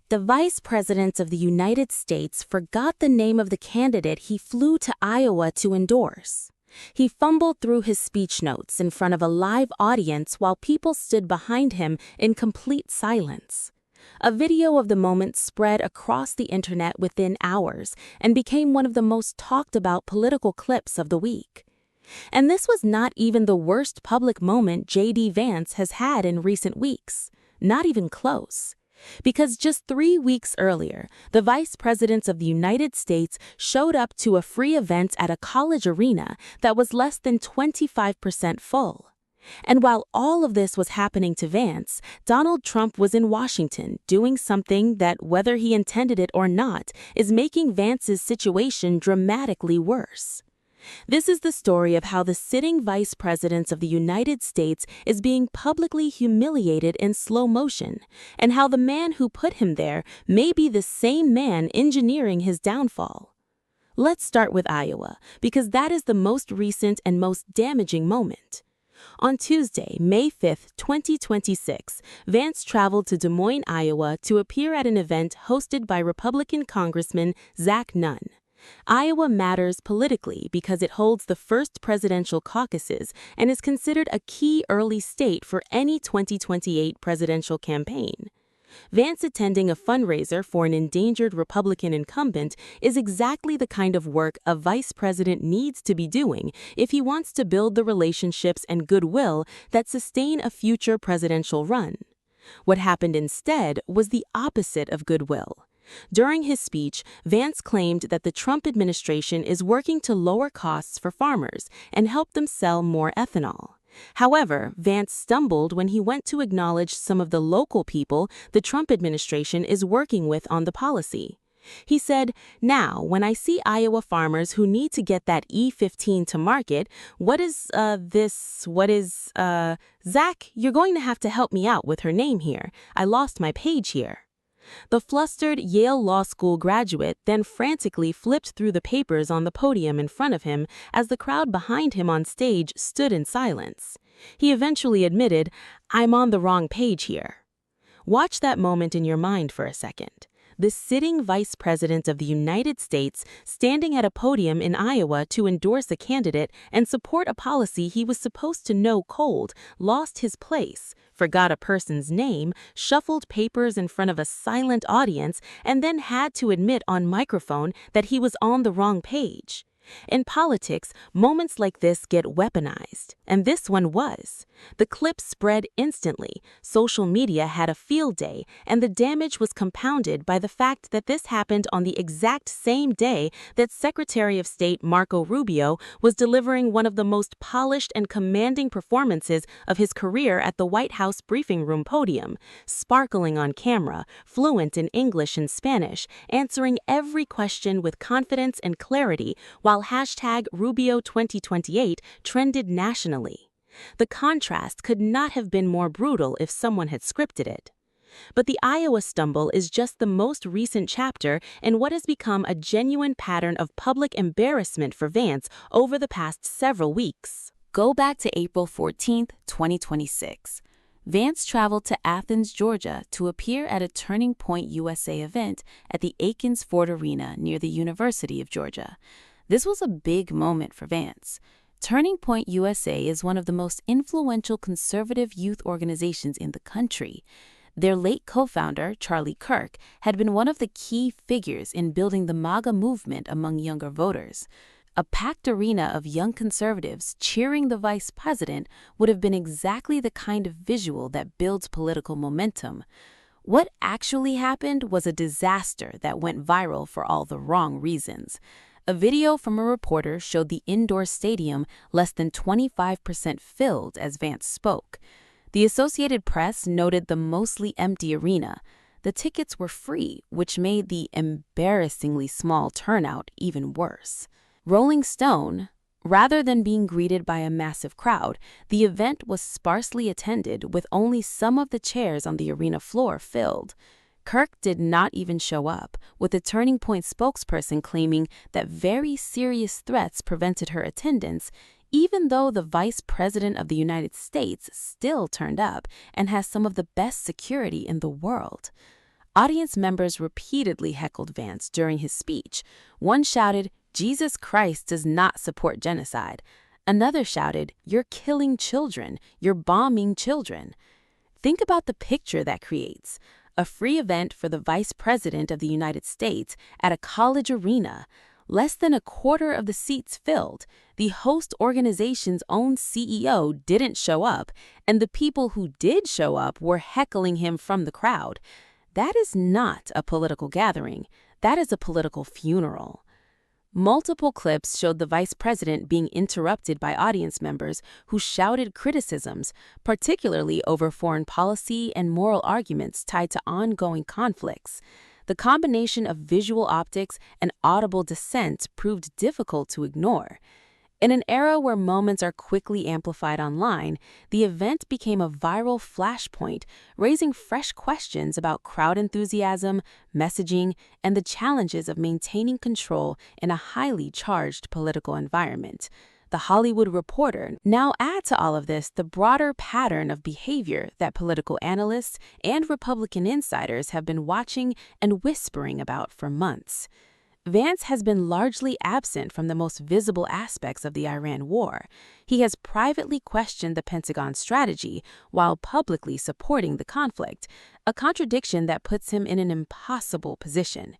The Vice President of the United States forgot the name of the candidate he flew to Iowa to endorse. He fumbled through his speech notes in front of a live audience while people stood behind him in complete silence. A video of the moment spread across the internet within hours and became one of the most talked about political clips of the week. And this was not even the worst public moment J.D. Vance has had in recent weeks. Not even close. Because just 3 weeks earlier, the Vice Presidents of the United States showed up to a free event at a college arena that was less than 25% full. And while all of this was happening to Vance, Donald Trump was in Washington doing something that, whether he intended it or not, is making Vance's situation dramatically worse. This is the story of how the sitting Vice President of the United States is being publicly humiliated in slow motion, and how the man who put him there may be the same man engineering his downfall. Let's start with Iowa, because that is the most recent and most damaging moment. On Tuesday, May 5, 2026, Vance traveled to Des Moines, Iowa to appear at an event hosted by Republican Congressman Zach Nunn. Iowa matters politically because it holds the first presidential caucuses and is considered a key early state for any 2028 presidential campaign. Vance attending a fundraiser for an endangered Republican incumbent is exactly the kind of work a vice president needs to be doing if he wants to build the relationships and goodwill that sustain a future presidential run. What happened instead was the opposite of goodwill. During his speech, Vance claimed that the Trump administration is working to lower costs for farmers and help them sell more ethanol. However, Vance stumbled when he went to acknowledge some of the local people the Trump administration is working with on the policy. He said, "Now, when I see Iowa farmers who need to get that E15 to market, Zach, you're going to have to help me out with her name here. I lost my page here." The flustered Yale Law School graduate then frantically flipped through the papers on the podium in front of him as the crowd behind him on stage stood in silence. He eventually admitted, "I'm on the wrong page here." Watch that moment in your mind for a second. The sitting Vice President of the United States standing at a podium in Iowa to endorse a candidate and support a policy he was supposed to know cold, lost his place, forgot a person's name, shuffled papers in front of a silent audience, and then had to admit on microphone that he was on the wrong page. In politics, moments like this get weaponized, and this one was. The clip spread instantly, social media had a field day, and the damage was compounded by the fact that this happened on the exact same day that Secretary of State Marco Rubio was delivering one of the most polished and commanding performances of his career at the White House briefing room podium, sparkling on camera, fluent in English and Spanish, answering every question with confidence and clarity, while #Rubio2028 trended nationally. The contrast could not have been more brutal if someone had scripted it. But the Iowa stumble is just the most recent chapter in what has become a genuine pattern of public embarrassment for Vance over the past several weeks. Go back to April 14, 2026. Vance traveled to Athens, Georgia to appear at a Turning Point USA event at the Aikens Ford Arena near the University of Georgia. This was a big moment for Vance. Turning Point USA is one of the most influential conservative youth organizations in the country. Their late co-founder, Charlie Kirk, had been one of the key figures in building the MAGA movement among younger voters. A packed arena of young conservatives cheering the vice president would have been exactly the kind of visual that builds political momentum. What actually happened was a disaster that went viral for all the wrong reasons. A video from a reporter showed the indoor stadium less than 25% filled as Vance spoke. The Associated Press noted the mostly empty arena. The tickets were free, which made the embarrassingly small turnout even worse. Rolling Stone, rather than being greeted by a massive crowd, the event was sparsely attended with only some of the chairs on the arena floor filled. Kirk did not even show up, with the Turning Point spokesperson claiming that very serious threats prevented her attendance, even though the Vice President of the United States still turned up and has some of the best security in the world. Audience members repeatedly heckled Vance during his speech. One shouted, "Jesus Christ does not support genocide." Another shouted, "You're killing children. You're bombing children." Think about the picture that creates. A free event for the Vice President of the United States at a college arena. Less than a quarter of the seats filled. The host organization's own CEO didn't show up, and the people who did show up were heckling him from the crowd. That is not a political gathering. That is a political funeral. Multiple clips showed the vice president being interrupted by audience members who shouted criticisms, particularly over foreign policy and moral arguments tied to ongoing conflicts. The combination of visual optics and audible dissent proved difficult to ignore. In an era where moments are quickly amplified online, the event became a viral flashpoint, raising fresh questions about crowd enthusiasm, messaging, and the challenges of maintaining control in a highly charged political environment. The Hollywood Reporter now adds to all of this the broader pattern of behavior that political analysts and Republican insiders have been watching and whispering about for months. Vance has been largely absent from the most visible aspects of the Iran war. He has privately questioned the Pentagon's strategy while publicly supporting the conflict, a contradiction that puts him in an impossible position.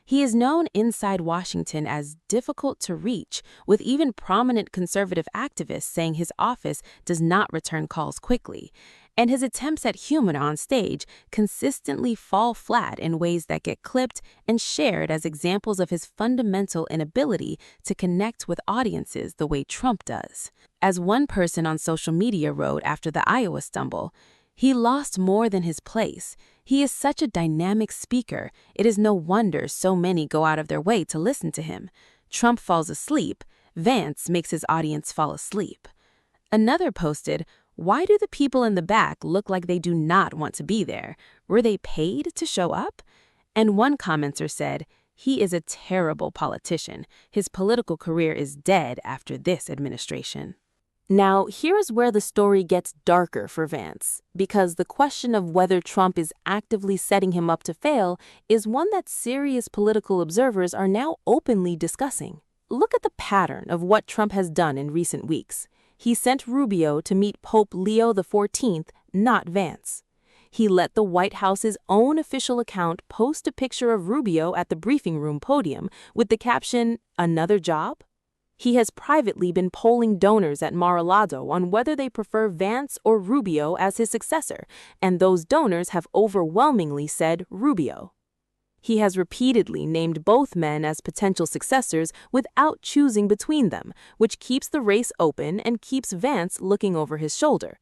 He is known inside Washington as difficult to reach, with even prominent conservative activists saying his office does not return calls quickly. And his attempts at humor on stage consistently fall flat in ways that get clipped and shared as examples of his fundamental inability to connect with audiences the way Trump does. As one person on social media wrote after the Iowa stumble, "He lost more than his place. He is such a dynamic speaker. It is no wonder so many go out of their way to listen to him. Trump falls asleep. Vance makes his audience fall asleep." Another posted, "Why do the people in the back look like they do not want to be there? Were they paid to show up?" And one commenter said, "He is a terrible politician. His political career is dead after this administration." Now, here's where the story gets darker for Vance, because the question of whether Trump is actively setting him up to fail is one that serious political observers are now openly discussing. Look at the pattern of what Trump has done in recent weeks. He sent Rubio to meet Pope Leo XIV, not Vance. He let the White House's own official account post a picture of Rubio at the briefing room podium with the caption, "Another job?" He has privately been polling donors at Mar-a-Lago on whether they prefer Vance or Rubio as his successor, and those donors have overwhelmingly said Rubio. He has repeatedly named both men as potential successors without choosing between them, which keeps the race open and keeps Vance looking over his shoulder.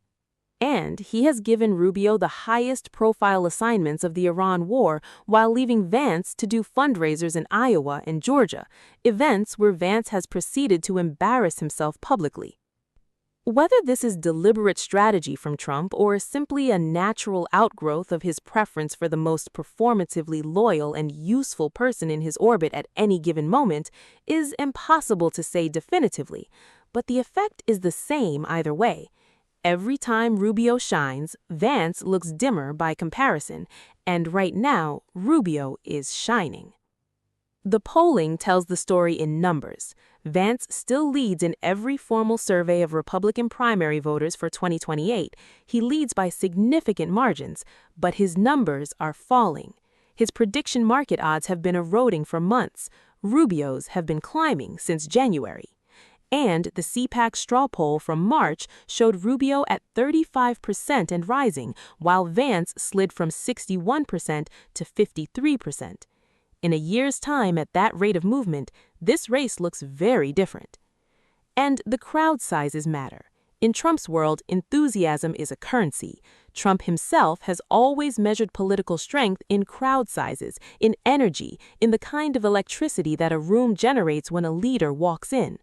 And he has given Rubio the highest profile assignments of the Iran war while leaving Vance to do fundraisers in Iowa and Georgia, events where Vance has proceeded to embarrass himself publicly. Whether this is deliberate strategy from Trump or simply a natural outgrowth of his preference for the most performatively loyal and useful person in his orbit at any given moment is impossible to say definitively, but the effect is the same either way. Every time Rubio shines, Vance looks dimmer by comparison, and right now, Rubio is shining. The polling tells the story in numbers. Vance still leads in every formal survey of Republican primary voters for 2028. He leads by significant margins, but his numbers are falling. His prediction market odds have been eroding for months. Rubio's have been climbing since January. And the CPAC straw poll from March showed Rubio at 35% and rising, while Vance slid from 61% to 53%. In a year's time at that rate of movement, this race looks very different. And the crowd sizes matter. In Trump's world, enthusiasm is a currency. Trump himself has always measured political strength in crowd sizes, in energy, in the kind of electricity that a room generates when a leader walks in.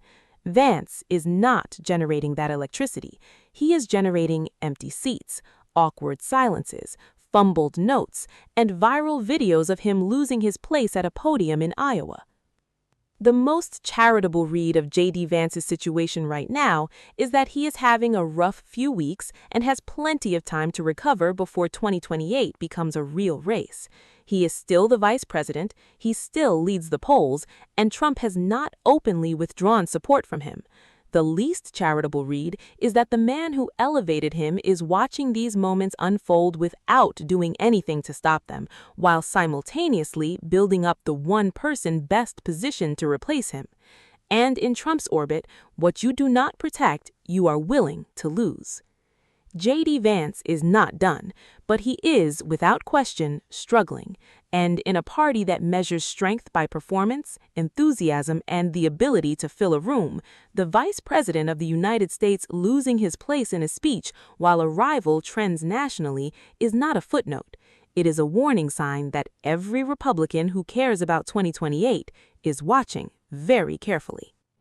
Vance is not generating that electricity. He is generating empty seats, awkward silences, fumbled notes, and viral videos of him losing his place at a podium in Iowa. The most charitable read of J.D. Vance's situation right now is that he is having a rough few weeks and has plenty of time to recover before 2028 becomes a real race. He is still the vice president, he still leads the polls, and Trump has not openly withdrawn support from him. The least charitable read is that the man who elevated him is watching these moments unfold without doing anything to stop them, while simultaneously building up the one person best positioned to replace him. And in Trump's orbit, what you do not protect, you are willing to lose. J.D. Vance is not done, but he is, without question, struggling. And in a party that measures strength by performance, enthusiasm, and the ability to fill a room, the Vice President of the United States losing his place in a speech while a rival trends nationally is not a footnote. It is a warning sign that every Republican who cares about 2028 is watching very carefully.